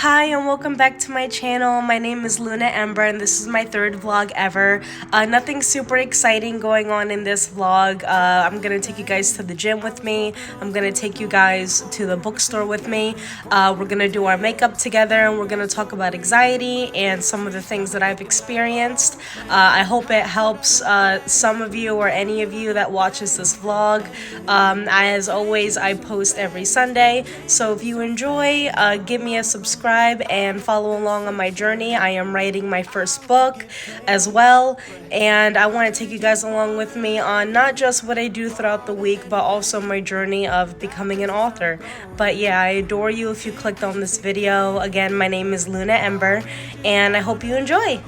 Hi and welcome back to my channel. My name is Luna Ember and this is my third vlog ever. Nothing super exciting going on in this vlog. I'm gonna take you guys to the gym with me. I'm gonna take you guys to the bookstore with me. We're gonna do our makeup together and we're gonna talk about anxiety and some of the things that I've experienced. I hope it helps some of you or any of you that watches this vlog. As always, I post every Sunday, so if you enjoy, give me a subscribe and follow along on my journey. I am writing my first book as well, and I want to take you guys along with me on not just what I do throughout the week, but also my journey of becoming an author. But yeah, I adore you if you clicked on this video. Again, my name is Luna Ember, and I hope you enjoy.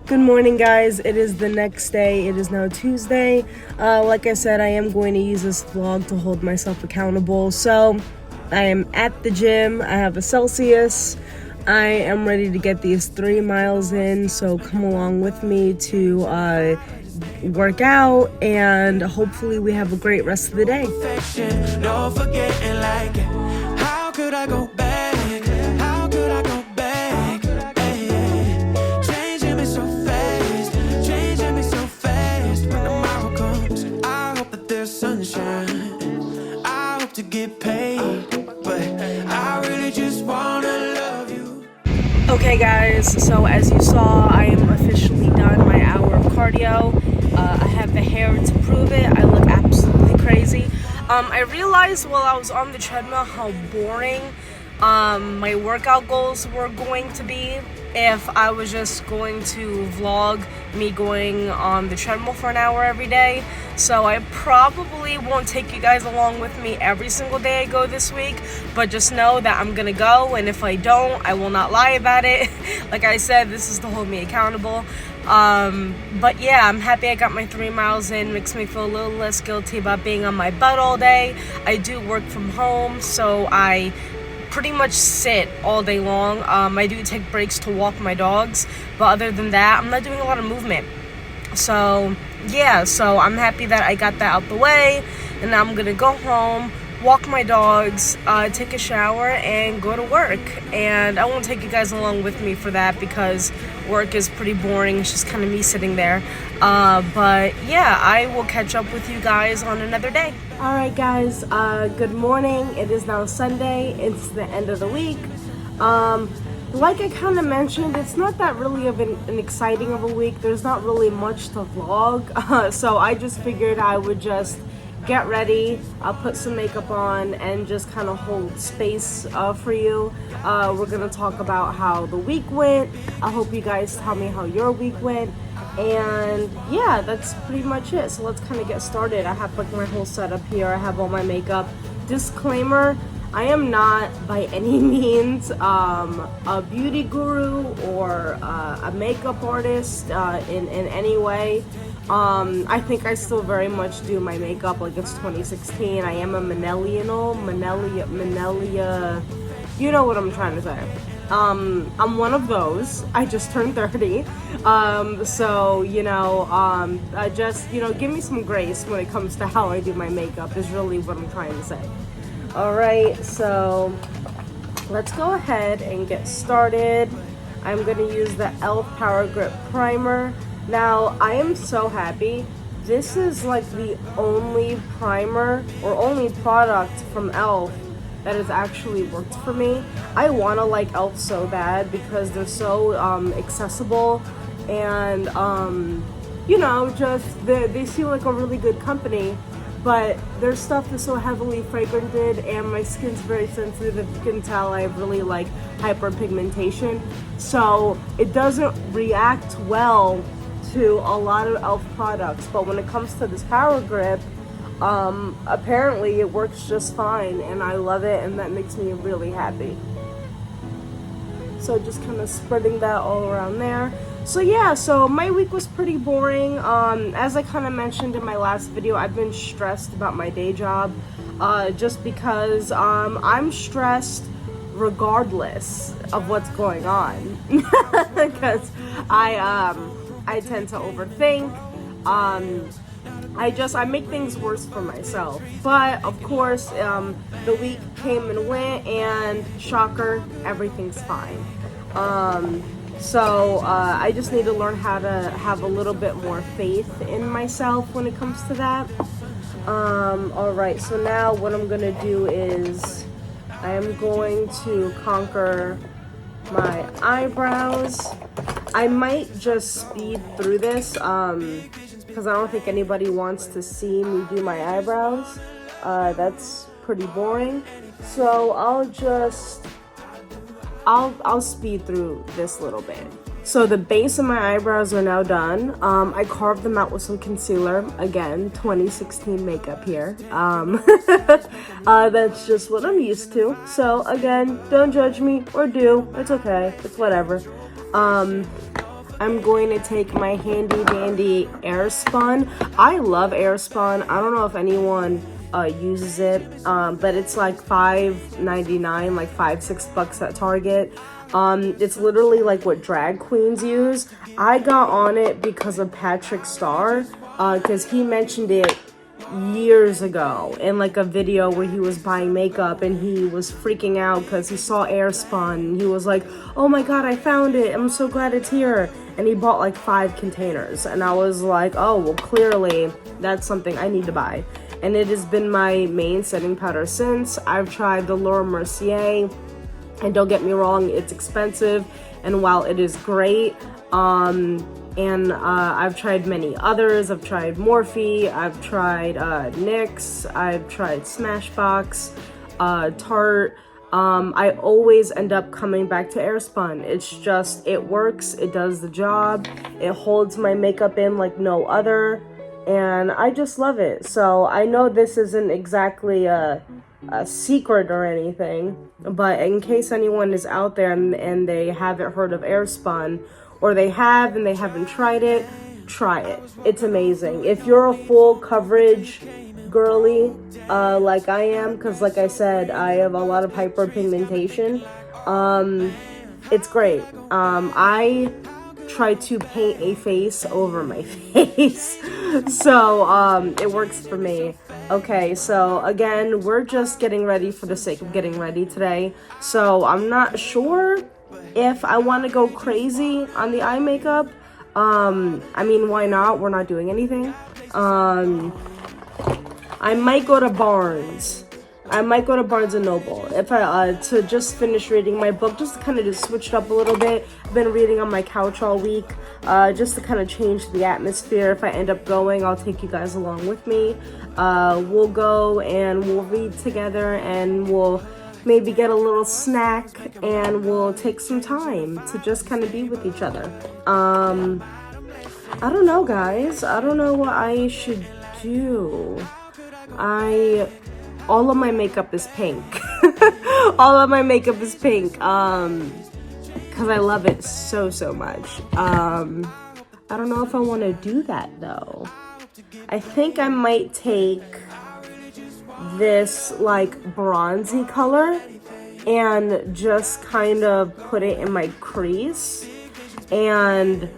Good morning, guys. It is the next day. It is now Tuesday. Like I said, I am going to use this vlog to hold myself accountable. So I am at the gym. I have a Celsius. I am ready to get these 3 miles in. So come along with me to work out, and hopefully we have a great rest of the day. No forgetting, like, how could I go back? How could I go back? Changing me so fast, changing me so fast. When tomorrow comes, I hope that there's sunshine. I hope to get paid, but I really just wanna love you. Okay guys, so as you saw, I am officially done my hour of cardio. I have the hair to prove it. I look absolutely crazy. I realized while I was on the treadmill how boring my workout goals were going to be if I was just going to vlog me going on the treadmill for an hour every day. So I probably won't take you guys along with me every single day I go this week, but just know that I'm gonna go, and if I don't, I will not lie about it. Like I said, this is to hold me accountable. But yeah, I'm happy I got my 3 miles in. Makes me feel a little less guilty about being on my butt all day. I do work from home, so I pretty much sit all day long. I do take breaks to walk my dogs, but other than that, I'm not doing a lot of movement. So yeah, so I'm happy that I got that out the way, and now I'm gonna go home, walk my dogs, take a shower, and go to work. And I won't take you guys along with me for that because work is pretty boring. It's just kind of me sitting there. But yeah, I will catch up with you guys on another day. Alright guys, good morning. It is now Sunday. It's the end of the week. Like I kind of mentioned, it's not that really of an exciting of a week. There's not really much to vlog. So I just figured I would just get ready, I'll put some makeup on, and just kind of hold space for you. We're gonna talk about how the week went. I hope you guys tell me how your week went, and yeah, that's pretty much it. So let's kind of get started. I have like my whole setup here. I have all my makeup. Disclaimer, I am not by any means a beauty guru or a makeup artist in any way. I think I still very much do my makeup like it's 2016. I am a millennial, you know what I'm trying to say. I'm one of those. I just turned 30. So, you know, just, you know, give me some grace when it comes to how I do my makeup is really what I'm trying to say. Alright, so let's go ahead and get started. I'm going to use the e.l.f. Power Grip Primer. Now, I am so happy. This is like the only primer or only product from e.l.f. that has actually worked for me. I want to like e.l.f. so bad because they're so accessible, and you know, just they seem like a really good company. But their stuff is so heavily fragranted, and my skin's very sensitive. If you can tell, I have really like hyperpigmentation, so it doesn't react well to a lot of e.l.f. products. But when it comes to this Power Grip, apparently it works just fine, and I love it, and that makes me really happy. So just kind of spreading that all around there. So yeah, so my week was pretty boring. As I kind of mentioned in my last video, I've been stressed about my day job, just because I'm stressed regardless of what's going on, because I tend to overthink. I make things worse for myself. But of course, the week came and went, and shocker, everything's fine. So I just need to learn how to have a little bit more faith in myself when it comes to that. Alright, so now what I'm gonna do is I am going to conquer my eyebrows. I might just speed through this because I don't think anybody wants to see me do my eyebrows. That's pretty boring. So I'll speed through this little bit. So the base of my eyebrows are now done. I carved them out with some concealer. Again, 2016 makeup here. That's just what I'm used to. So again, don't judge me, or do. It's okay. It's whatever. I'm going to take my handy dandy Airspun. I love Airspun. I don't know if anyone uses it, but it's like $5.99, like $5-6 at Target. It's literally like what drag queens use. I got on it because of Patrick Starr, because he mentioned it years ago in like a video where he was buying makeup, and he was freaking out because he saw Airspun, and he was like, oh my god, I found it, I'm so glad it's here. And he bought like 5 containers, and I was like, oh well, clearly that's something I need to buy. And it has been my main setting powder since. I've tried the Laura Mercier, and don't get me wrong, it's expensive, and while it is great, I've tried many others. I've tried Morphe, I've tried NYX, I've tried Smashbox, Tarte. I always end up coming back to Airspun. It's just, it works, it does the job, it holds my makeup in like no other, and I just love it. So I know this isn't exactly a secret or anything, but in case anyone is out there and they haven't heard of Airspun, or they have and they haven't tried it, try it. It's amazing. If you're a full coverage girly like I am, because like I said, I have a lot of hyperpigmentation, it's great. I try to paint a face over my face, so it works for me. Okay, so again, we're just getting ready for the sake of getting ready today, so I'm not sure if I want to go crazy on the eye makeup. I mean, why not? We're not doing anything. I might go to Barnes. I might go to Barnes & Noble if I to just finish reading my book, just to kind of just switch it up a little bit. I've been reading on my couch all week, just to kind of change the atmosphere. If I end up going, I'll take you guys along with me. We'll go and we'll read together, and we'll maybe get a little snack, and we'll take some time to just kind of be with each other. I don't know, guys. I don't know what I should do. All of my makeup is pink. All of my makeup is pink, because I love it so much. I don't know if I want to do that, though. I think I might take this like bronzy color and just kind of put it in my crease, and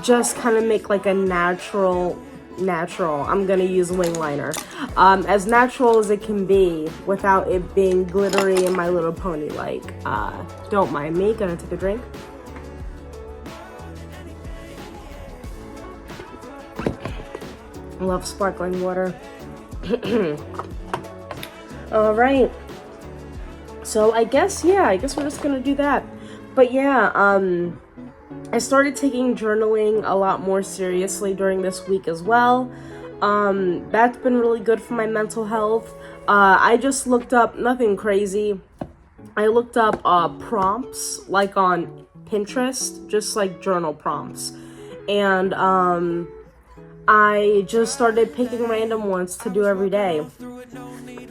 just kind of make like a natural, I'm gonna use wing liner, as natural as it can be without it being glittery and My Little Pony like. Don't mind me, gonna take a drink. Love sparkling water. All right, so I guess we're just gonna do that. But yeah, I started taking journaling a lot more seriously during this week as well. That's been really good for my mental health. I just looked up, nothing crazy, I looked up prompts like on Pinterest, just like journal prompts, and I just started picking random ones to do every day,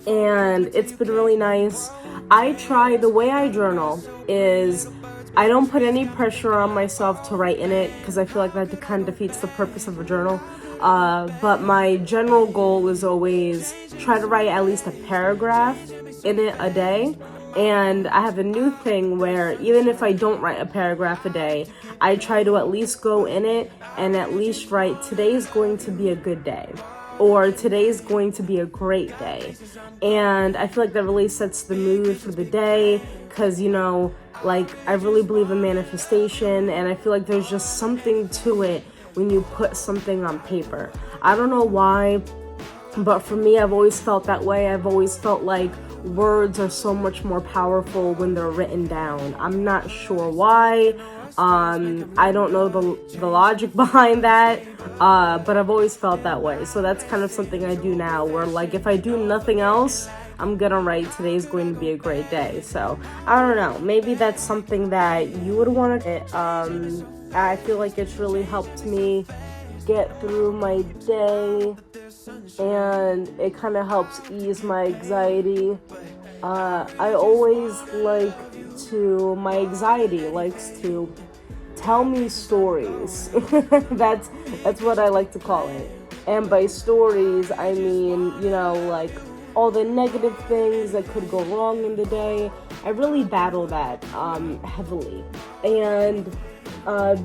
and it's been really nice. The way I journal is I don't put any pressure on myself to write in it, because I feel like that kind of defeats the purpose of a journal. But my general goal is always try to write at least a paragraph in it a day, And I have a new thing where even if I don't write a paragraph a day, I try to at least go in it and at least write, today's going to be a good day, or today's going to be a great day. And I feel like that really sets the mood for the day, because, you know, like, I really believe in manifestation, and I feel like there's just something to it when you put something on paper. I don't know why, but for me, I've always felt that way. I've always felt like words are so much more powerful when they're written down. I'm not sure why. I don't know the logic behind that, but I've always felt that way. So that's kind of something I do now, where, like, if I do nothing else, I'm gonna write, today's going to be a great day. So I don't know, maybe that's something that you would want to. I feel like it's really helped me get through my day, and it kind of helps ease my anxiety. I always my anxiety likes to tell me stories. that's what I like to call it. And by stories, I mean, you know, like, all the negative things that could go wrong in the day. I really battle that heavily. And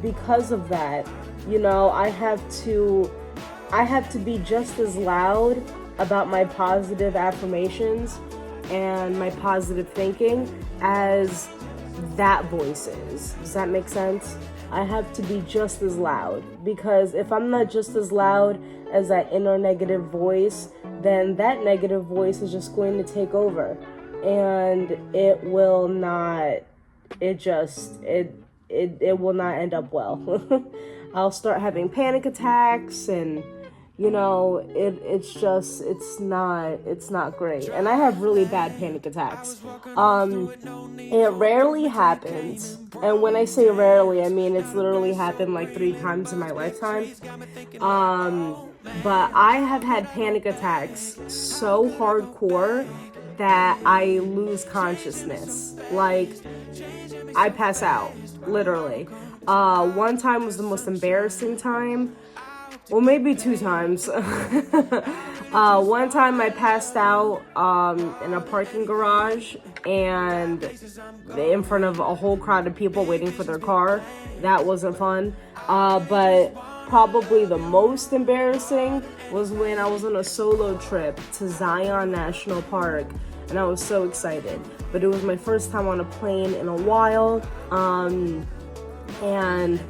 because of that, you know, I have to be just as loud about my positive affirmations and my positive thinking as that voice is. Does that make sense? I have to be just as loud, because if I'm not just as loud as that inner negative voice, then that negative voice is just going to take over, and it will not end up well. I'll start having panic attacks, and, you know, it's not great. And I have really bad panic attacks. It rarely happens. And when I say rarely, I mean it's literally happened like 3 times in my lifetime. But I have had panic attacks so hardcore that I lose consciousness. Like, I pass out, literally. One time was the most embarrassing time. Well, maybe 2 times. One time I passed out in a parking garage and in front of a whole crowd of people waiting for their car. That wasn't fun. But probably the most embarrassing was when I was on a solo trip to Zion National Park, and I was so excited. But it was my first time on a plane in a while, and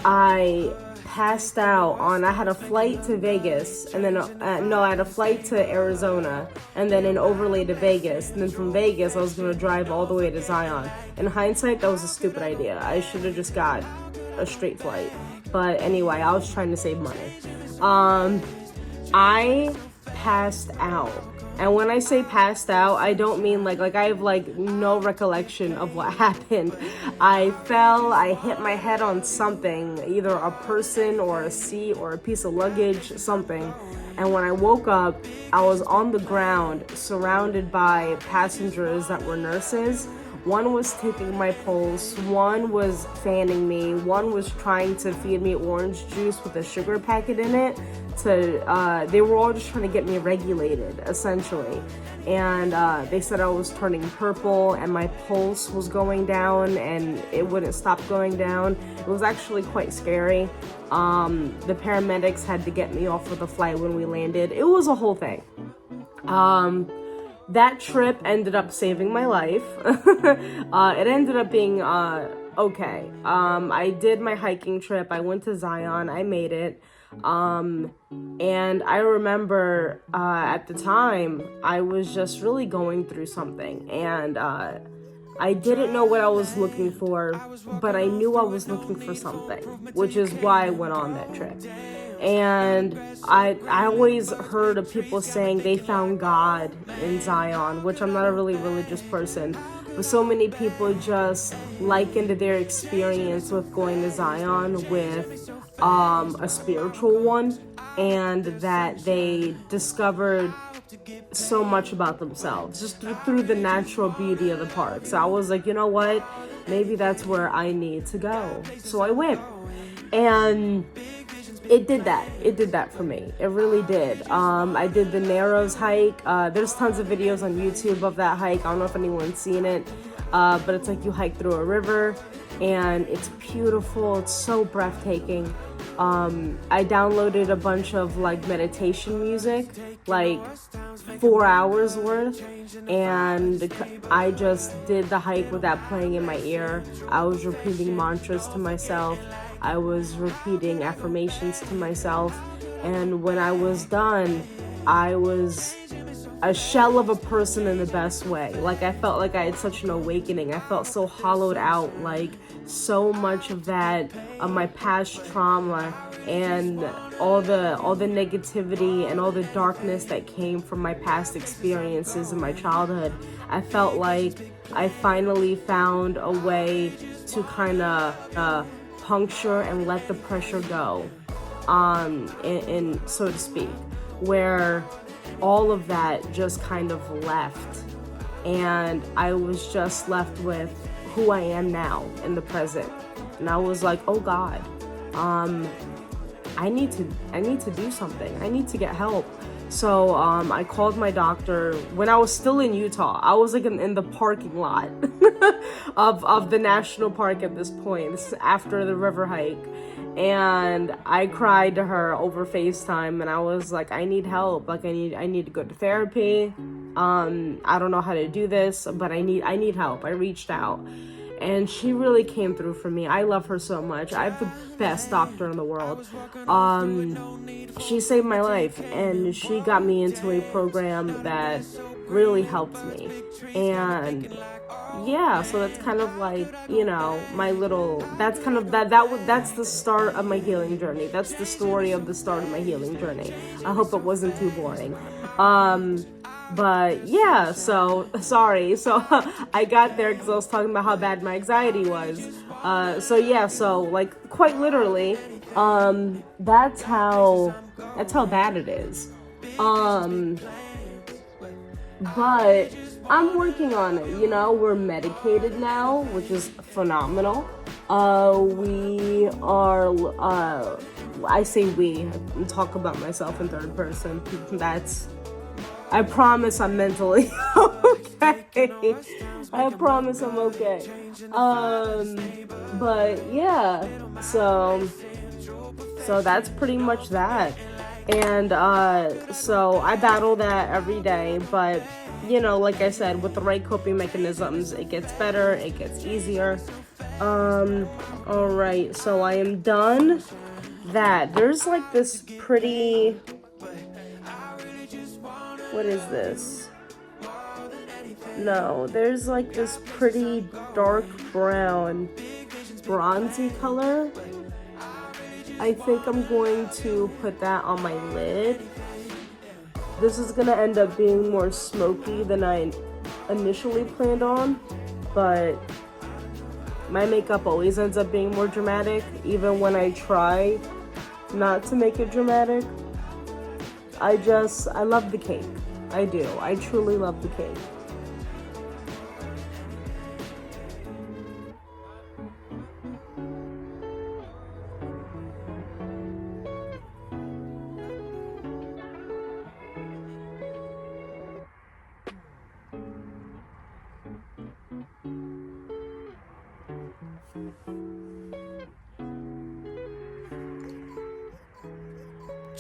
I passed out I had a flight to Vegas, and then, I had a flight to Arizona, and then an overlay to Vegas, and then from Vegas, I was going to drive all the way to Zion. In hindsight, that was a stupid idea. I should have just got a straight flight. But anyway, I was trying to save money. I passed out. And when I say passed out, I don't mean like I have no recollection of what happened. I fell, I hit my head on something, either a person or a seat or a piece of luggage, something. And when I woke up, I was on the ground surrounded by passengers that were nurses. One was taking my pulse, one was fanning me, one was trying to feed me orange juice with a sugar packet in it. They were all just trying to get me regulated, essentially. And they said I was turning purple and my pulse was going down and it wouldn't stop going down. It was actually quite scary. The paramedics had to get me off of the flight when we landed. It was a whole thing. That trip ended up saving my life. It ended up being okay. I did my hiking trip. I went to Zion. I made it. And I remember at the time, I was just really going through something. And I didn't know what I was looking for, but I knew I was looking for something, which is why I went on that trip. And I always heard of people saying they found God in Zion, which I'm not a really religious person, but so many people just likened their experience with going to Zion with a spiritual one, and that they discovered so much about themselves just through the natural beauty of the park. So I was like, you know what? Maybe that's where I need to go. So I went. And it did that. It did that for me. It really did. I did the Narrows hike. There's tons of videos on YouTube of that hike. I don't know if anyone's seen it, but it's like you hike through a river, and it's beautiful. It's so breathtaking. I downloaded a bunch of like meditation music, like 4 hours worth, and I just did the hike with that playing in my ear. I was repeating mantras to myself. I was repeating affirmations to myself, and when I was done, I was a shell of a person in the best way. Like, I felt like I had such an awakening. I felt so hollowed out, like so much of that, of my past trauma and all the negativity and all the darkness that came from my past experiences in my childhood. I felt like I finally found a way to kind of puncture and let the pressure go, and so to speak, where all of that just kind of left, and I was just left with who I am now in the present. And I was like, oh God, I need to do something. I need to get help. So I called my doctor when I was still in Utah. I was like in the parking lot of the national park at this point. This is after the river hike. And I cried to her over FaceTime, and I was like, I need help. Like, I need to go to therapy. I don't know how to do this, but I need help. I reached out, and she really came through for me. I love her so much. I have the best doctor in the world. She saved my life, and she got me into a program that really helped me. And yeah, so that's kind of like, you know, my little, that's kind of, that's the start of my healing journey. That's the story of the start of my healing journey. I hope it wasn't too boring. But yeah, so, sorry. So I got there because I was talking about how bad my anxiety was. So yeah, so like quite literally, that's how bad it is. But I'm working on it, you know. We're medicated now, which is phenomenal. We are, I say we, I talk about myself in third person. I promise I'm mentally okay. I promise I'm okay. But yeah, so that's pretty much that. And so I battle that every day, but you know, like I said, with the right coping mechanisms, it gets better, it gets easier. All right, so I am done that. There's like this pretty, what is this? No, there's like this pretty dark brown, bronzy color. I think I'm going to put that on my lid. This is gonna end up being more smoky than I initially planned on, but my makeup always ends up being more dramatic, even when I try not to make it dramatic. I love the cake. I do. I truly love the cake.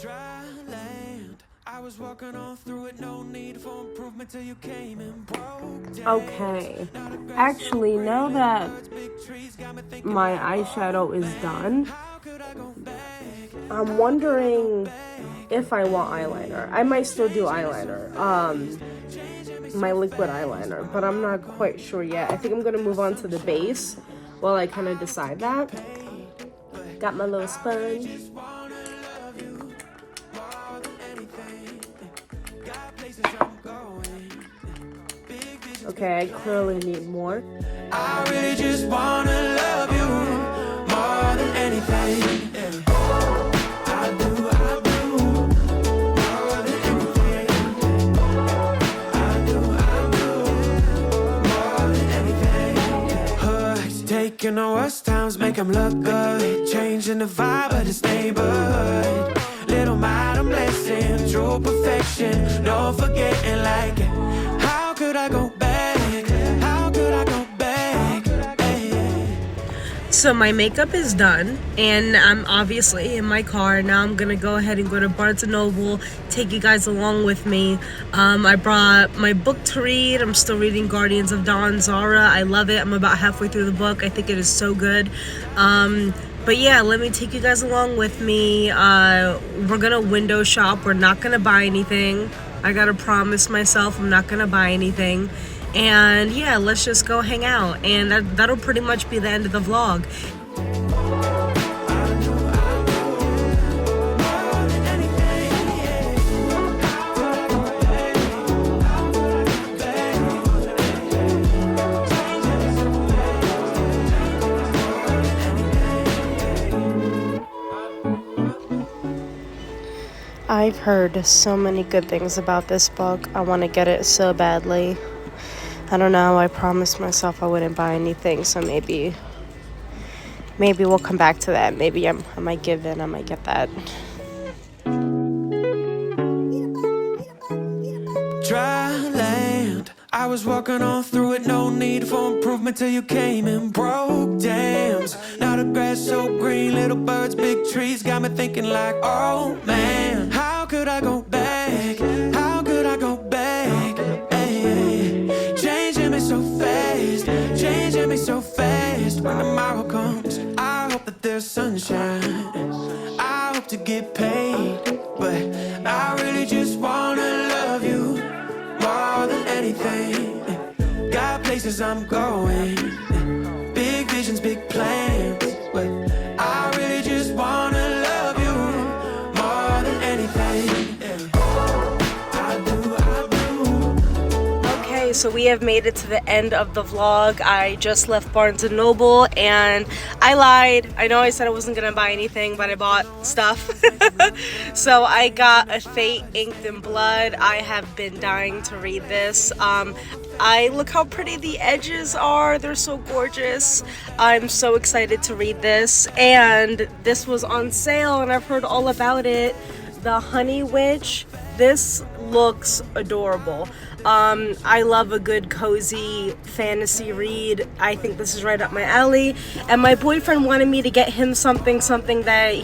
Dry land, I was walking on through it, no need for improvement till you came and broke down. Okay, actually, now that my eyeshadow is done, I'm wondering if I want eyeliner. I might still do eyeliner, my liquid eyeliner, but I'm not quite sure yet. I think I'm gonna move on to the base while I kind of decide that. Got my little sponge. Okay, I clearly need more. I really just wanna love you more than anything. I do more than anything. I do more than anything. Hugs, take Taking the worst times, make them look good. Changing the vibe of this neighborhood. Little minor blessing, true perfection. No forgetting like it. How could I go back? How could I go back? Hey. So my makeup is done, and I'm obviously in my car. Now I'm gonna go ahead and go to Barnes & Noble, take you guys along with me. I brought my book to read. I'm still reading Guardians of Dawn, Zara. I love it. I'm about halfway through the book. I think it is so good. But yeah, let me take you guys along with me. We're gonna window shop. We're not gonna buy anything. I gotta promise myself I'm not gonna buy anything. And yeah, let's just go hang out. And that'll pretty much be the end of the vlog. I've heard so many good things about this book. I want to get it so badly. I don't know, I promised myself I wouldn't buy anything, so maybe we'll come back to that. Maybe I might give in, I might get that. Dry land, I was walking on through it, no need for improvement till you came and broke dams. Now the grass so green, little birds, big trees, got me thinking like, oh man, how could I go back? How could I go back? Hey, changing me so fast, changing me so fast. When tomorrow comes, I hope that there's sunshine. I hope to get paid, but I really just wanna love you more than anything. Got places I'm going, big visions, big plans, but I really just wanna love you more than anything. I do. Okay, so we have made it to the end of the vlog. I just left Barnes & Noble, and I lied. I know I said I wasn't gonna buy anything, but I bought stuff. So I got A Fate Inked in Blood. I have been dying to read this. Look how pretty the edges are. They're so gorgeous. I'm so excited to read this. And this was on sale, and I've heard all about it. The Honey Witch. This looks adorable. I love a good cozy fantasy read. I think this is right up my alley. And my boyfriend wanted me to get him something that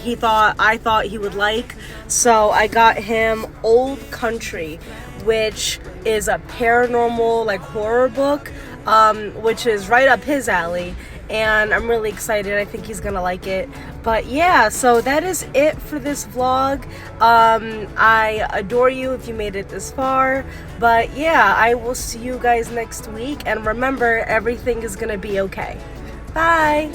I thought he would like. So I got him Old Country, which is a paranormal like horror book, which is right up his alley. And I'm really excited. I think he's gonna like it. But yeah, so that is it for this vlog. I adore you if you made it this far. But yeah, I will see you guys next week. And remember, everything is gonna be okay. Bye!